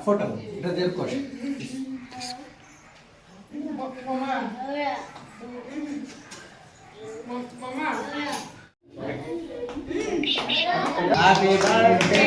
Photo ఇట్లా తెలుసుకోండి. Happy birthday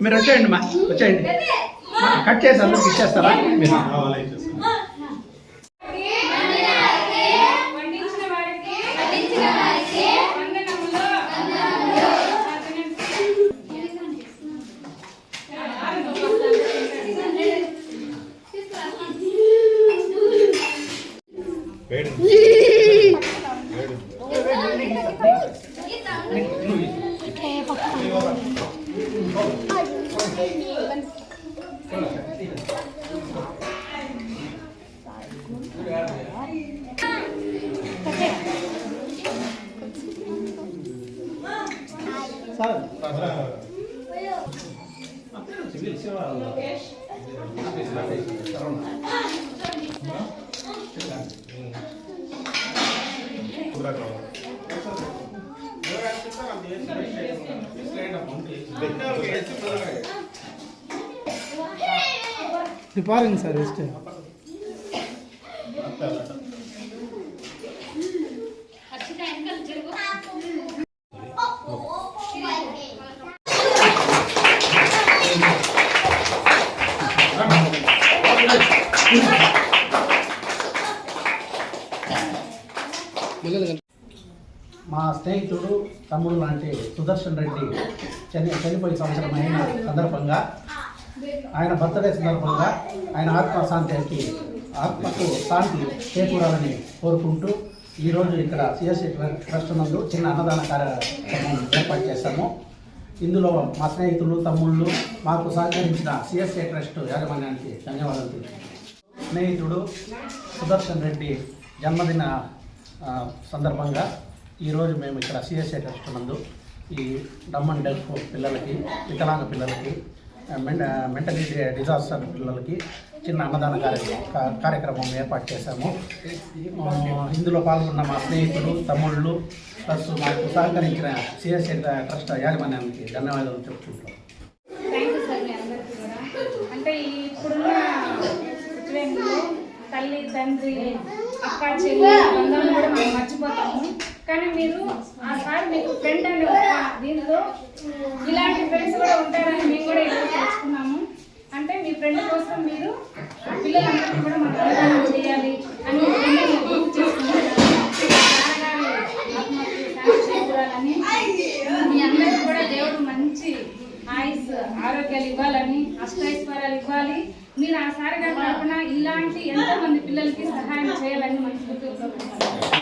మీరు వచ్చేయండి మా వచ్చేయండి కట్ చేసి అందరికి ఇచ్చేస్తారా మీరు பாருங்க சார் வெஸ்ட் మా స్నేహితుడు తమ్ముడు లాంటి సుదర్శన్ రెడ్డి చనిపోయిన సంవత్సరం అయిన సందర్భంగా ఆయన బర్త్డే సందర్భంగా ఆయన ఆత్మకు శాంతి చేకూరాలని కోరుకుంటూ ఈరోజు ఇక్కడ సిఎస్ఐ ట్రస్ట్ నందు చిన్న అన్నదాన కార్యక్రమం ఏర్పాటు చేశాము. ఇందులో మా స్నేహితులు తమ్ముళ్ళు మాకు సహకరించిన సిఎస్ఐ ట్రస్ట్ యాజమాన్యానికి ధన్యవాదాలు తెలుపుతున్నాను. స్నేహితుడు సుదర్శన్ రెడ్డి జన్మదిన సందర్భంగా ఈరోజు మేము ఇక్కడ సిఎస్ఐ ట్రస్ట్ నందు ఈ డమ్ అండ్ డెఫ్ పిల్లలకి, వికలాంగ పిల్లలకి, మెంటలీ డిజాస్టర్ పిల్లలకి చిన్న అన్నదాన కార్యక్రమం ఏర్పాటు చేశాము. ఇందులో పాల్గొన్న మా స్నేహితులు తమ్ముళ్ళు ప్లస్ మాకు సహకరించిన సిఎస్ఐ ట్రస్ట్ యాజమాన్యానికి ధన్యవాదాలు చెప్పుకుంటాం. అంటే ఇప్పుడున్న సిచ్యువేషన్లో తల్లి తండ్రి అక్క చెల్లి బంధాలను కూడా మనం మర్చిపోతాము. కానీ మీరు ఆ సార్ మీకు ఫ్రెండ్ అనే దీంట్లో ఇలాంటి ఫ్రెండ్స్ కూడా ఉంటారని మేము కూడా ఈరోజు తెలుసుకున్నాము. అంటే మీ ఫ్రెండ్ కోసం మీరు పిల్లలందరికీ కూడా మనం అన్నదానం చేయాలి అని గుర్తు చేసుకున్నాను. ఆత్మహత్యాలని మీ అందరికీ కూడా దేవుడు మంచి ఆయుస్ ఆరోగ్యాలు ఇవ్వాలని, అష్టైశ్వర్యాలు ఇవ్వాలి. మీరు ఆ సారిగా కాకుండా ఇలాంటి ఎంతో మంది పిల్లలకి సహాయం చేయాలని మనస్ఫూర్తిగా